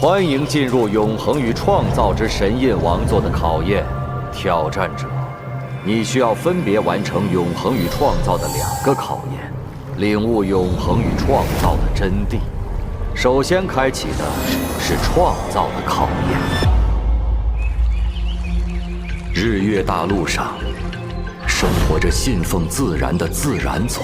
欢迎进入永恒与创造之神印王座的考验，挑战者，你需要分别完成永恒与创造的2个考验，领悟永恒与创造的真谛。首先开启的是创造的考验。日月大陆上，生活着信奉自然的自然族。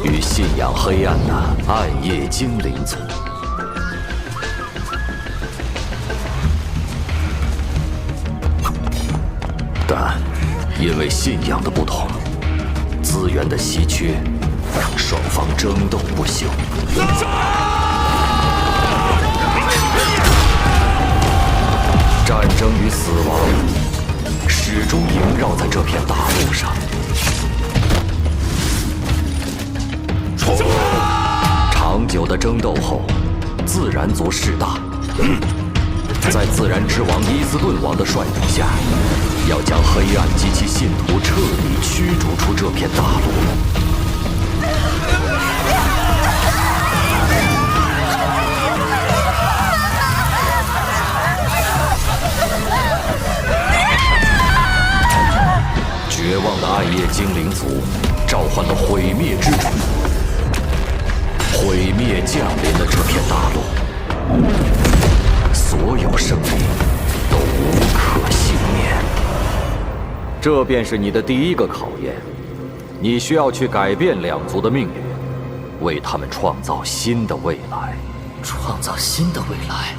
与信仰黑暗的暗夜精灵族。但因为信仰的不同，资源的稀缺，双方争斗不休。战争与死亡始终萦绕在这片大陆上。长久的争斗后，自然族势大。在自然之王伊斯顿王的率领下，要将黑暗及其信徒彻底驱逐出这片大陆。绝望的暗夜精灵族召唤了毁灭之主，毁灭降临了这片大陆，所有生灵都无可幸免。这便是你的第1个考验，你需要去改变2族的命运，为他们创造新的未来。创造新的未来。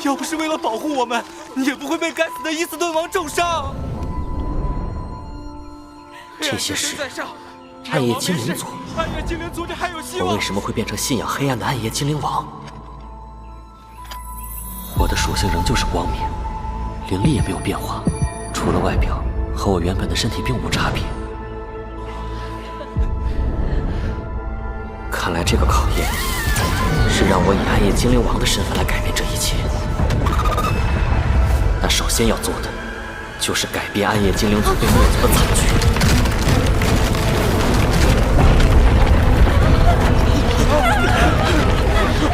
要不是为了保护我们，也不会被该死的伊斯顿王重伤。这些事，暗夜精灵族，我为什么会变成信仰黑暗的暗夜精灵王？我的属性仍旧是光明，灵力也没有变化，除了外表，和我原本的身体并无差别。看来这个考验是让我以暗夜精灵王的身份来改变这一切。那首先要做的，就是改变暗夜精灵族被灭族的惨剧。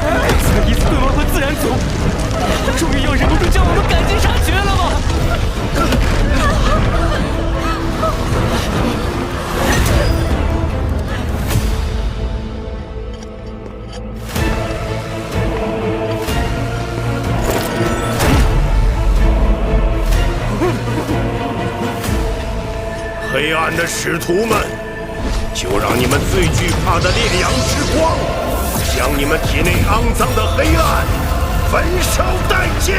该死的伊斯顿王和自然族，终于要忍不住将我们赶尽杀绝了吗？黑暗的使徒们，就让你们最惧怕的烈阳之光，将你们体内肮脏的黑暗焚烧殆尽！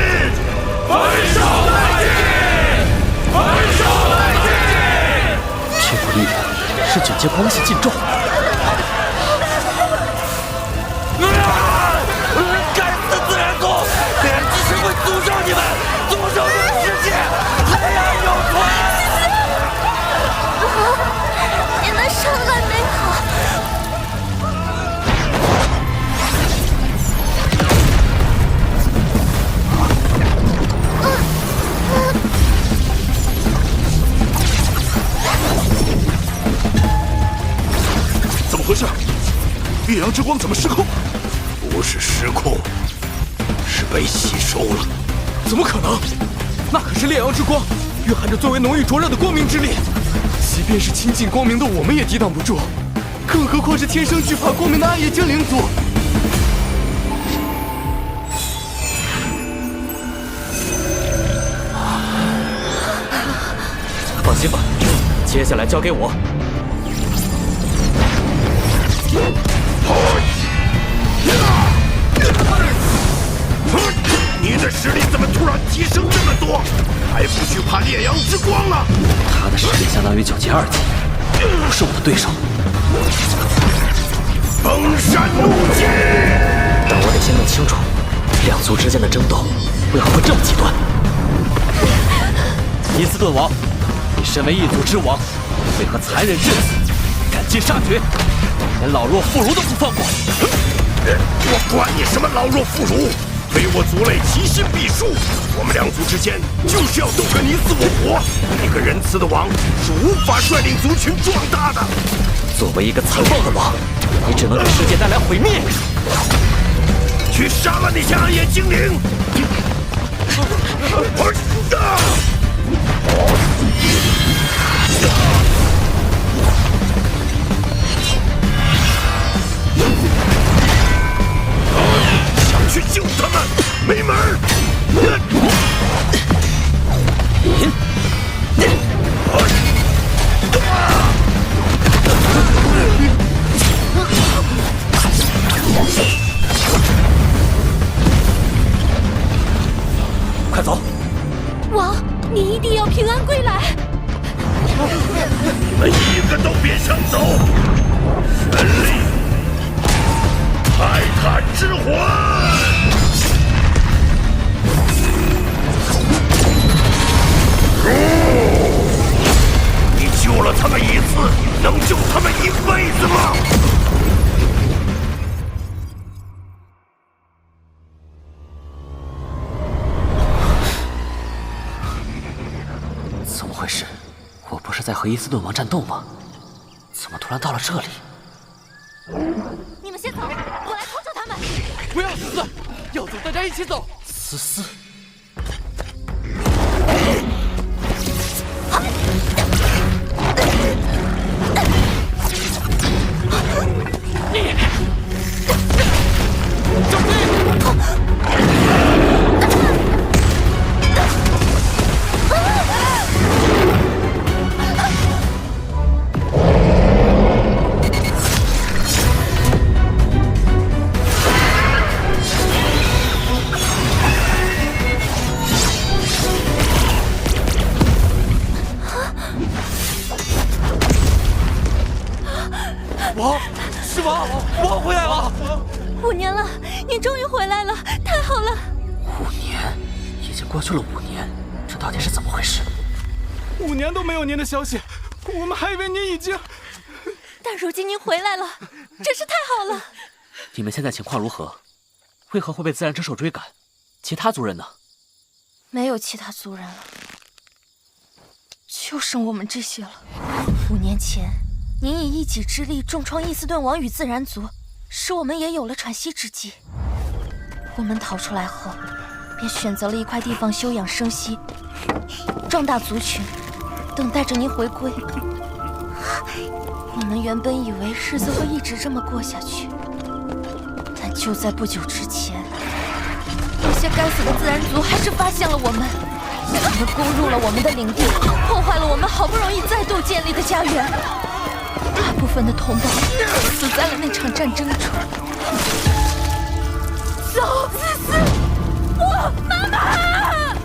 焚烧殆尽！焚烧殆尽！这股力量是9阶光系禁咒。该死的自然族，炼之神会诅咒你们，诅咒这个世界，黑暗永存！你们上来没好？怎么回事？烈阳之光怎么失控？不是失控，是被吸收了。怎么可能？那可是烈阳之光，蕴含着最为浓郁灼热的光明之力。即便是亲近光明的我们也抵挡不住，更何况是天生惧怕光明的暗夜精灵族。放心吧，接下来交给我。你的实力怎么突然提升这么多？还不惧怕烈阳之光了？他的实力相当于9阶2级，不是我的对手。崩山怒击！但我得先弄清楚，2族之间的争斗为何会这么极端。伊斯顿王，你身为异族之王，为何残忍至此，赶尽杀绝，连老弱妇孺都不放过？我管你什么老弱妇孺！非我族类，其心必诛。我们两族之间就是要斗个你死我活。一个仁慈的王是无法率领族群壮大的。作为一个残暴的王，你只能给世界带来毁灭。去杀了那些暗夜精灵！想去救他们，没门儿！快走！王，你一定要平安归来！你们一个都别想走！神力，泰坦之魂！你救了他们一次，能救他们一辈子吗？怎么回事？我不是在和伊斯顿王战斗吗？怎么突然到了这里？你们先走，我来拖住他们。不要死，要走大家一起走。思思，王，是王，王回来了！5年了，你终于回来了，太好了！5年，已经过去了5年，这到底是怎么回事？5年都没有您的消息，我们还以为您已经……但如今您回来了，真是太好了！你们现在情况如何？为何会被自然之兽追赶？其他族人呢？没有其他族人了，就剩我们这些了。5年前，您以一己之力重创伊斯顿王与自然族，使我们也有了喘息之机。我们逃出来后，便选择了一块地方休养生息，壮大族群，等待着您回归。我们原本以为日子会一直这么过下去，但就在不久之前，那些该死的自然族还是发现了我们，他们攻入了我们的领地，破坏了我们好不容易再度建立的家园。大部分的同胞死在了那场战争中。走，思思，妈妈！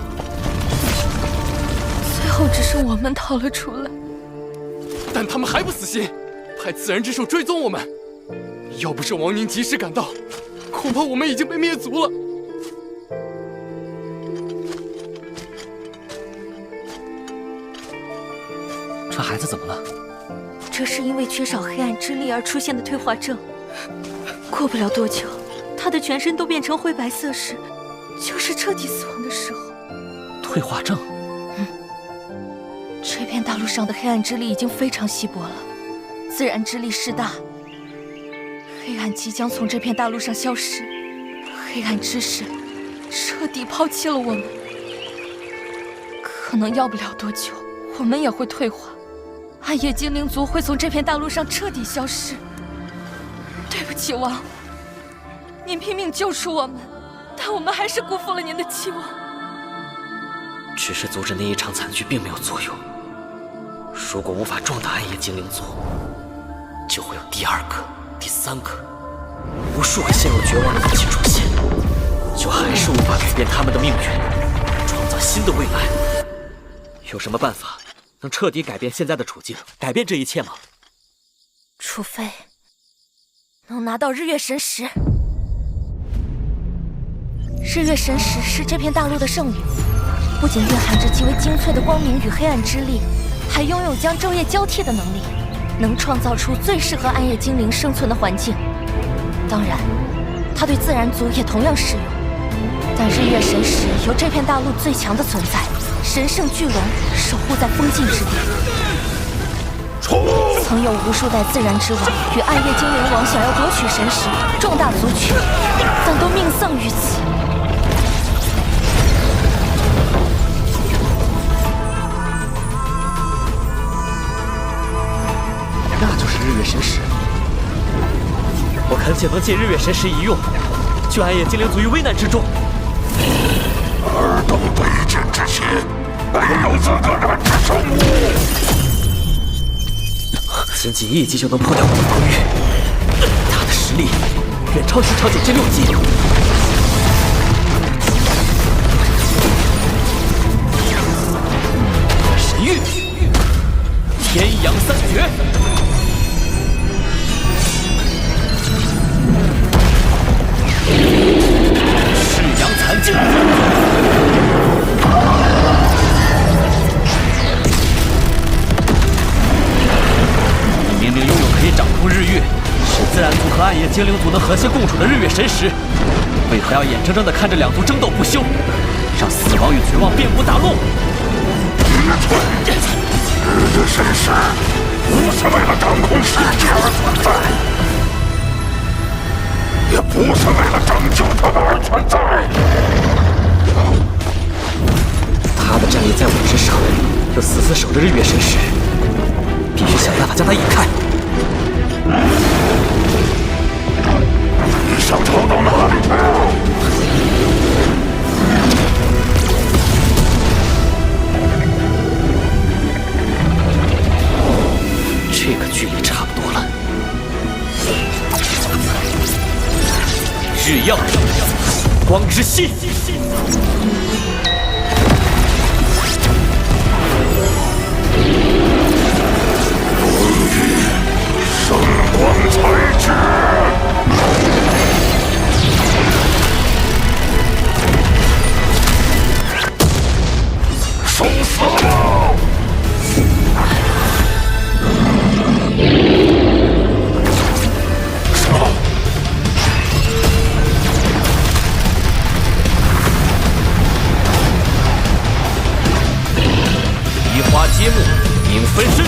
最后只剩我们逃了出来。但他们还不死心，派自然之兽追踪我们。要不是王宁及时赶到，恐怕我们已经被灭族了。这孩子怎么了？这是因为缺少黑暗之力而出现的退化症。过不了多久，他的全身都变成灰白色时，就是彻底死亡的时候。退化症？这片大陆上的黑暗之力已经非常稀薄了，自然之力势大，黑暗即将从这片大陆上消失。黑暗之神彻底抛弃了我们，可能要不了多久，我们也会退化。暗夜精灵族会从这片大陆上彻底消失。对不起，王，您拼命救出我们，但我们还是辜负了您的期望。只是阻止那一场惨剧并没有作用。如果无法壮大暗夜精灵族，就会有第2个、第3个，无数个陷入绝望的母亲出现，就还是无法改变他们的命运，创造新的未来。有什么办法能彻底改变现在的处境，改变这一切吗？除非能拿到日月神石。日月神石是这片大陆的圣域，不仅蕴含着极为精粹的光明与黑暗之力，还拥有将昼夜交替的能力，能创造出最适合暗夜精灵生存的环境。当然，它对自然族也同样适用。但日月神石由这片大陆最强的存在神圣巨龙守护在封禁之地，曾有无数代自然之王与暗夜精灵王想要夺取神石，壮大族群，但都命丧于此。那就是日月神石，我恳请能借日月神石一用，救暗夜精灵族于危难之中。尔等北进之前，没有资格染指圣物。仅仅一击就能破掉永恒玉，他的实力远超西长九阶6级。神域，天阳三绝。赤阳残镜，你明明拥有可以掌控日月，使自然族和暗夜精灵族能和谐共处的日月神石，为何要眼睁睁地看着两族争斗不休，让死亡与绝望遍布大陆？日月神石不是为了掌控世界而存在，也不是为了拯救他们而存在。他的战力在我之上，又死死守着日月神石，必须想办法将他引开。你想逃到哪里去？这个距离差不多了。日耀，光之息。圣光裁决，受死吧！移花接木，影分身。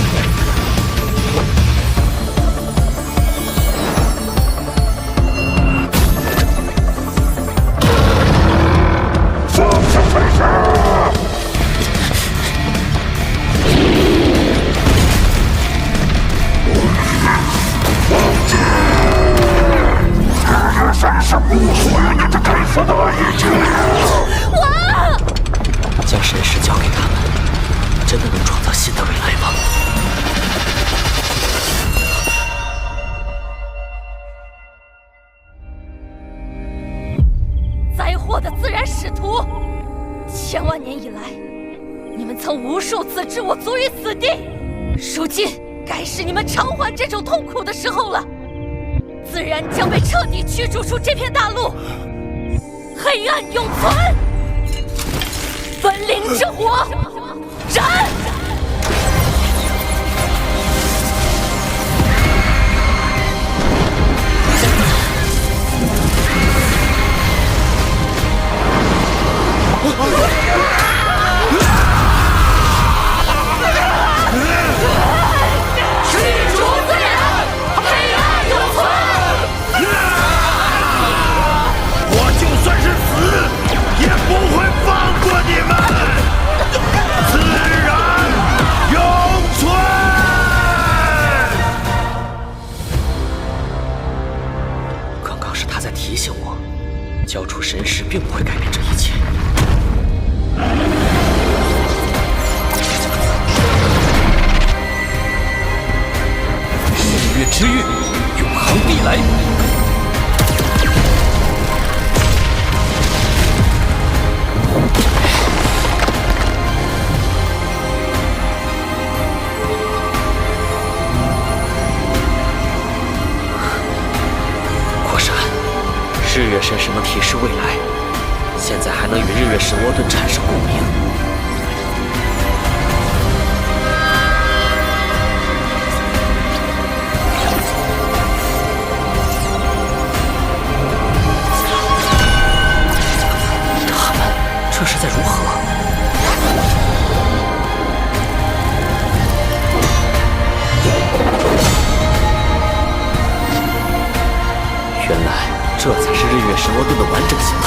将神石交给他们，真的能创造新的未来吗？灾祸的自然使徒，千万年以来，你们曾无数次置我族于死地，如今该是你们偿还这种痛苦的时候了。自然将被彻底驱逐出这片大陆，黑暗永存，分灵之火燃！提醒我，交出神石并不会改变这一切。日月之域，永恒必来。日月神石能提示未来，现在还能与日月神窝盾产生共鸣。合。原来这才是日月神魔盾的完整形态。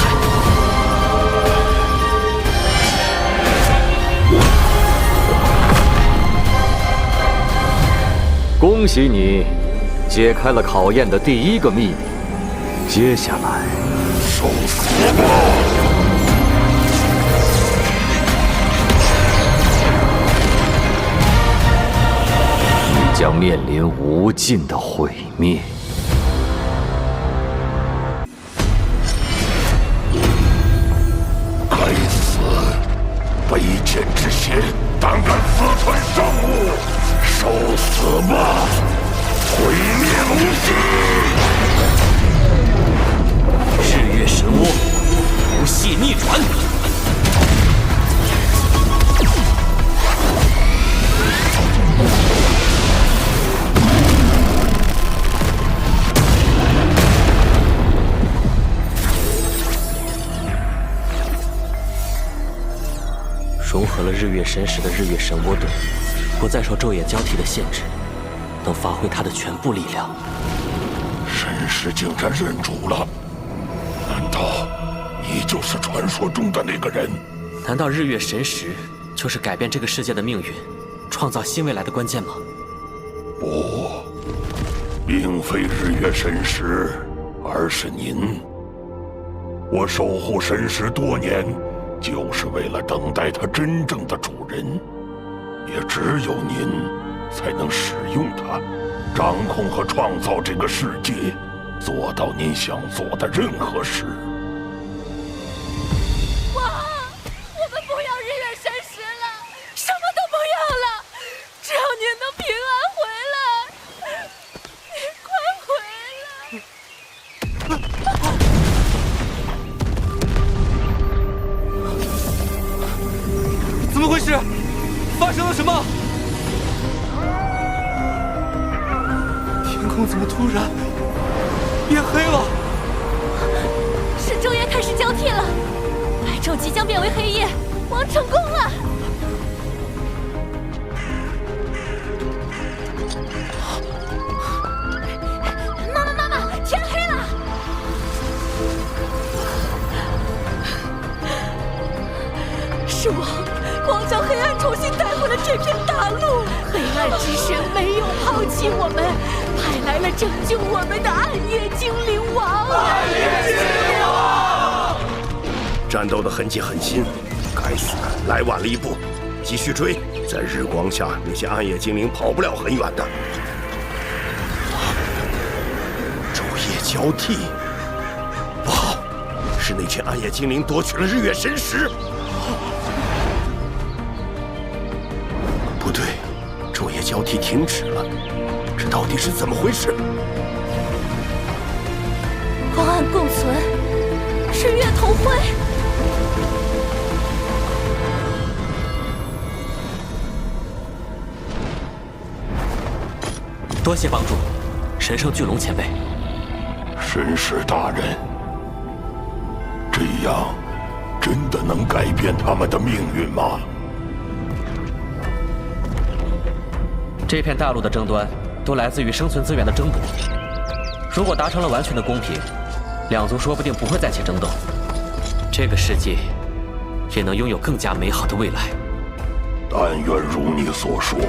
恭喜你，解开了考验的第一个秘密。接下来，受死吧！你将面临无尽的毁灭。该死！卑贱之邪，胆敢私吞圣物！受死吧！毁灭无息！日月神窝，不系逆转。融合了日月神石的日月神窝盾，不再受昼夜交替的限制，能发挥它的全部力量。神石竟然认主了，难道你就是传说中的那个人？难道日月神石就是改变这个世界的命运、创造新未来的关键吗？不，并非日月神石，而是您。我守护神石多年，就是为了等待它真正的主人。也只有您才能使用它，掌控和创造这个世界，做到您想做的任何事。王，我们不要日月神石了，什么都不要了，只要您能平安回来，您快回来！怎么回事？发生了什么？天空怎么突然变黑了？是昼夜开始交替了，白昼即将变为黑夜，王成功了！妈妈，天黑了！是王将黑暗重新带回了这片大陆，黑暗之神没有抛弃我们，派来了拯救我们的暗夜精灵王。暗夜精灵王！战斗的痕迹很新，该死，来晚了一步，继续追，在日光下，那些暗夜精灵跑不了很远的。昼夜交替，不好，是那群暗夜精灵夺取了日月神石。不对，昼夜交替停止了，这到底是怎么回事？光暗共存，日月同辉。多谢帮助，神圣巨龙前辈。神使大人，这样真的能改变他们的命运吗？这片大陆的争端都来自于生存资源的争夺。如果达成了完全的公平，两族说不定不会再起争斗，这个世界也能拥有更加美好的未来。但愿如你所说，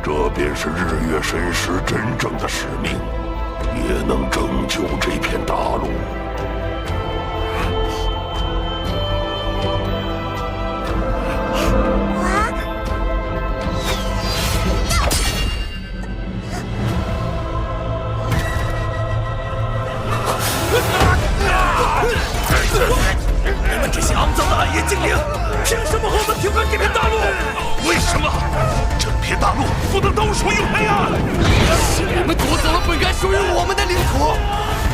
这便是日月神石真正的使命，也能拯救这片大陆。你们这些肮脏的暗夜精灵，凭什么和我们平分这片大陆？为什么整片大陆不能都属于黑暗？是你们夺走了本该属于我们的领土，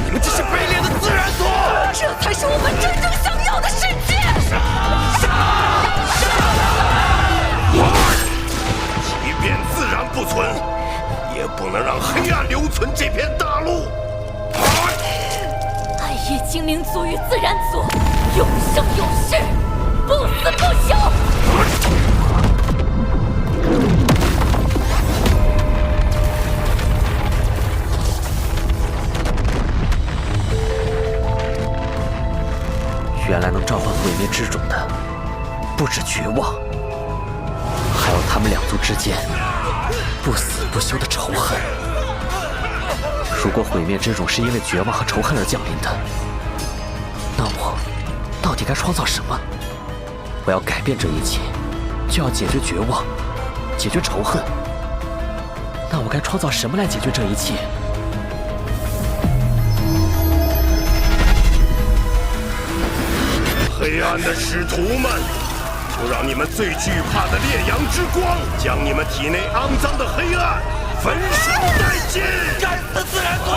你们这些卑劣的自然族！这才是我们真正想要的世界！即便自然不存，也不能让黑暗留存这片大陆。暗夜精灵族与自然族永生永世。不死不休！原来能召唤毁灭之种的，不止绝望，还有他们两族之间不死不休的仇恨。如果毁灭之种是因为绝望和仇恨而降临的，那我到底该创造什么？我要改变这一切，就要解决绝望，解决仇恨。那我该创造什么来解决这一切？黑暗的使徒们，就让你们最惧怕的烈阳之光，将你们体内肮脏的黑暗焚烧殆尽！该死的自然族，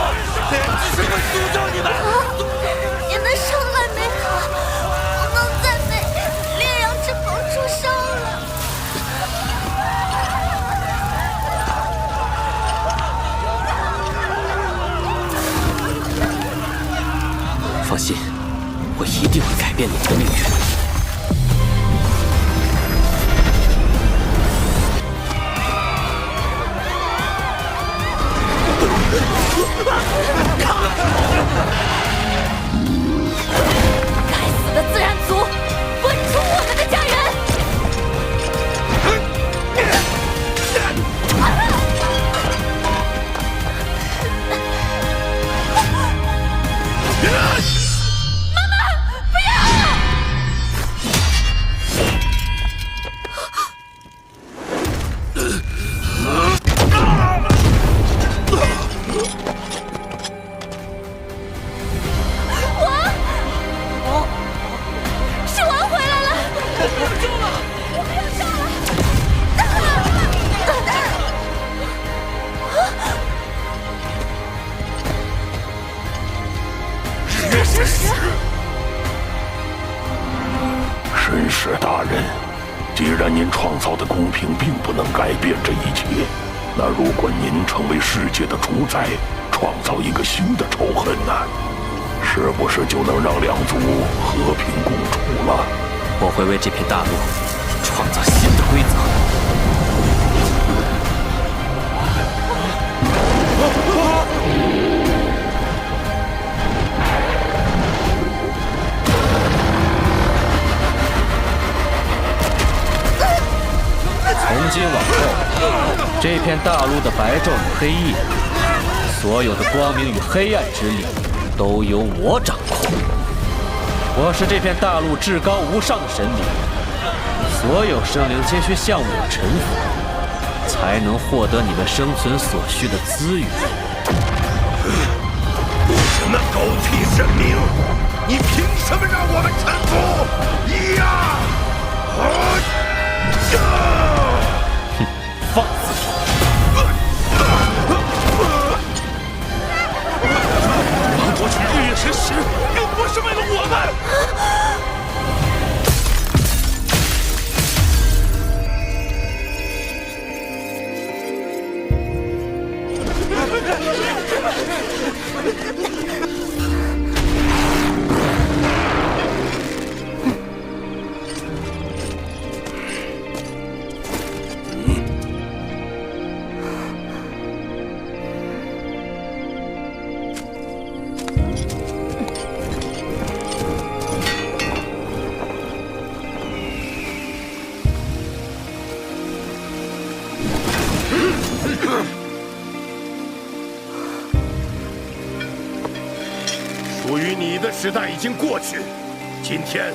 天之神会诅咒你们！你的伤还没好，不能再被烈阳之光灼伤了。放心，我一定会改变你们的命运。该死的自然族，滚出我们的家园！神使大人，既然您创造的公平并不能改变这一切，那如果您成为世界的主宰，创造一个新的仇恨呢？是不是就能让两族和平共处了？我会为这片大陆创造新的规则。从今往后，这片大陆的白昼与黑夜，所有的光明与黑暗之力，都由我掌控。我是这片大陆至高无上的神灵，所有生灵皆需向我臣服，才能获得你们生存所需的资源。什么狗屁神明？你凭什么让我们臣服？呀！放肆！夺取日月神石，并不是为了我们。属于你的时代已经过去，今天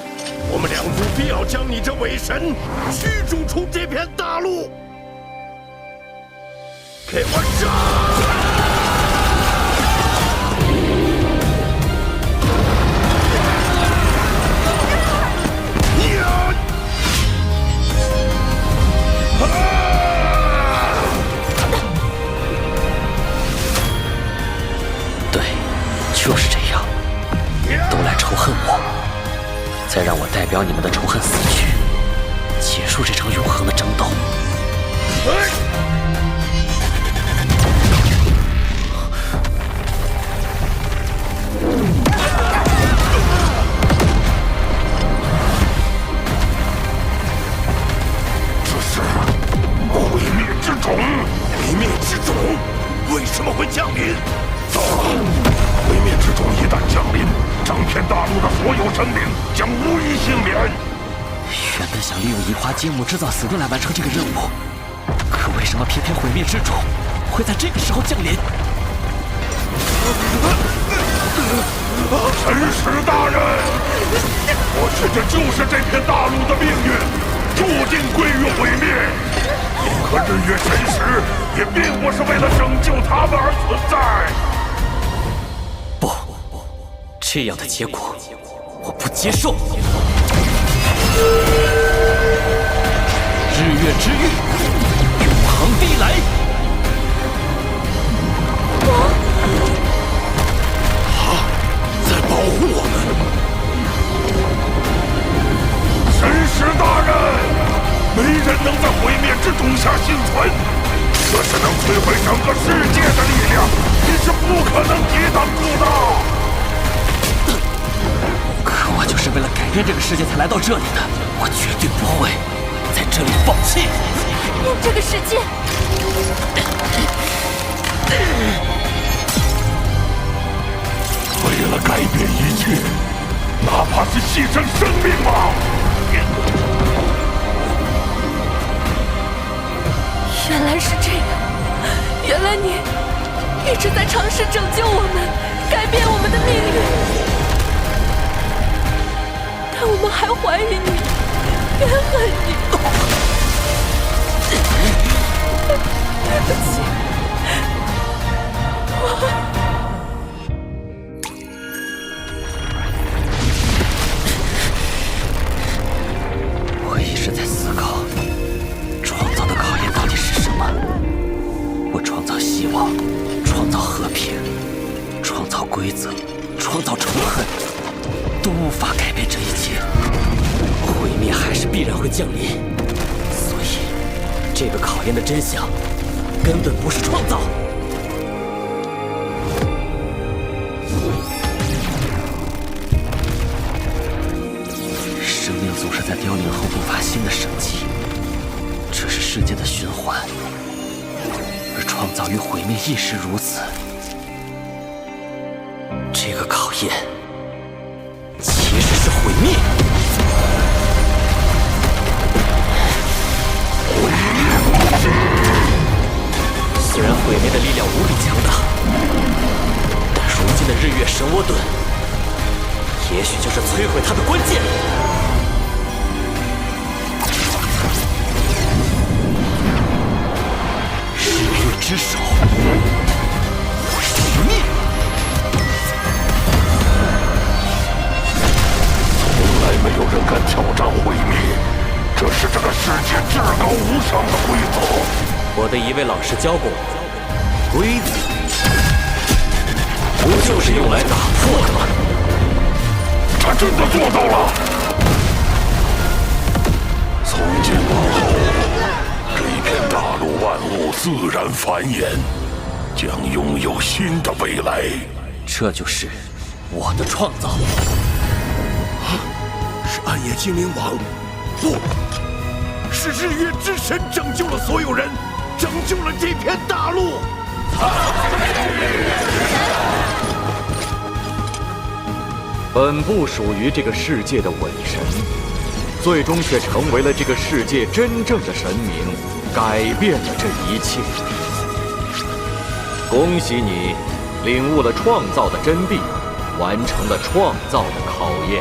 我们两族必要将你这伪神驱逐出这片大陆！给我杀！对，就是这样。都来仇恨我，再让我代表你们的仇恨死去，结束这场永恒的争斗。有生灵将无一幸免。原本想利用移花接木制造死地来完成这个任务，可为什么偏偏毁灭之主会在这个时候降临？神使大人，或许这就是这片大陆的命运，注定归于毁灭。可日月神使也并不是为了拯救他们而存在。不，这样的结果我不接受。日月之域，永恒地来。在保护我们。神使大人，没人能在毁灭之种下幸存，这是能摧毁整个世界的力量，你是不可能抵挡住的。可我就是为了改变这个世界才来到这里的，我绝对不会在这里放弃。改变这个世界。为了改变一切，哪怕是牺牲生命吗？原来是这样，原来你一直在尝试拯救我们，改变我们的命运，但我们还怀疑你，怨恨你。对不起，我一直在思考，创造的考验到底是什么？我创造希望，创造和平，创造规则，创造仇恨，都无法改变这一切。毁灭还是必然会降临，所以这个考验的真相根本不是创造。生命总是在凋零后迸发新的生机，这是世界的循环，而创造与毁灭亦是如此。这个考验其实是毁灭。虽然毁灭的力量无比强大，但如今的日月神涡盾也许就是摧毁它的关键。日月之手，毁灭。从来没有人敢挑战毁灭，这是这个世界至高无上的规则。我的一位老师教过我，规则不就是用来打破的吗？他真的做到了。从今往后，这一片大陆万物自然繁衍，将拥有新的未来。这就是我的创造。是暗夜精灵王，不是日月之神拯救了所有人，拯救了这片大陆。本不属于这个世界的伪神，最终却成为了这个世界真正的神明，改变了这一切。恭喜你，领悟了创造的真谛，完成了创造的考验。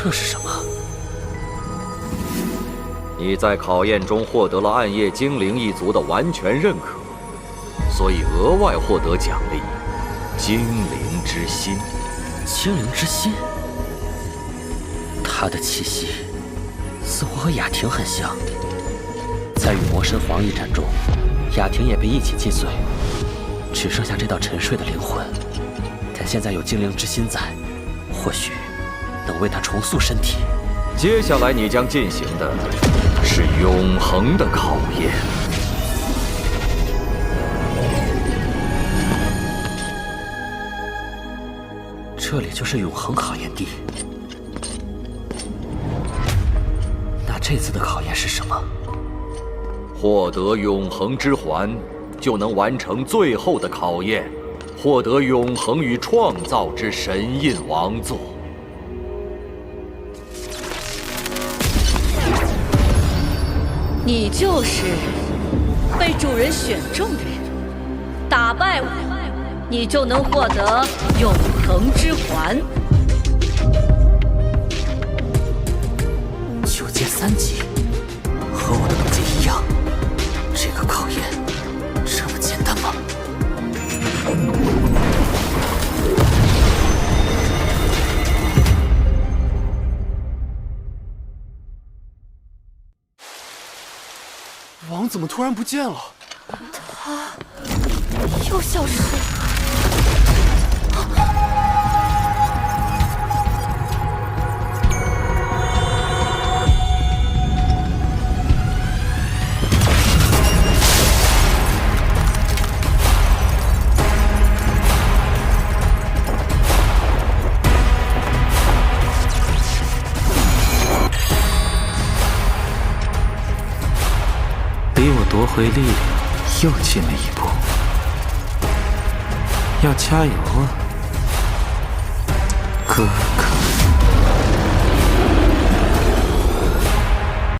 这是什么？你在考验中获得了暗夜精灵一族的完全认可，所以额外获得奖励——精灵之心。精灵之心，它的气息似乎和雅婷很像。在与魔神皇一战中，雅婷也被一起击碎，只剩下这道沉睡的灵魂。但现在有精灵之心在，或许能为他重塑身体。接下来你将进行的是永恒的考验。这里就是永恒考验地。那这次的考验是什么？获得永恒之环，就能完成最后的考验，获得永恒与创造之神印王座。你就是被主人选中的人，打败我，你就能获得永恒之环。9阶3级，和我的等级一样。这个考验这么简单吗？王怎么突然不见了？他又消失了。离我夺回力量又近了一步，要加油啊，哥哥！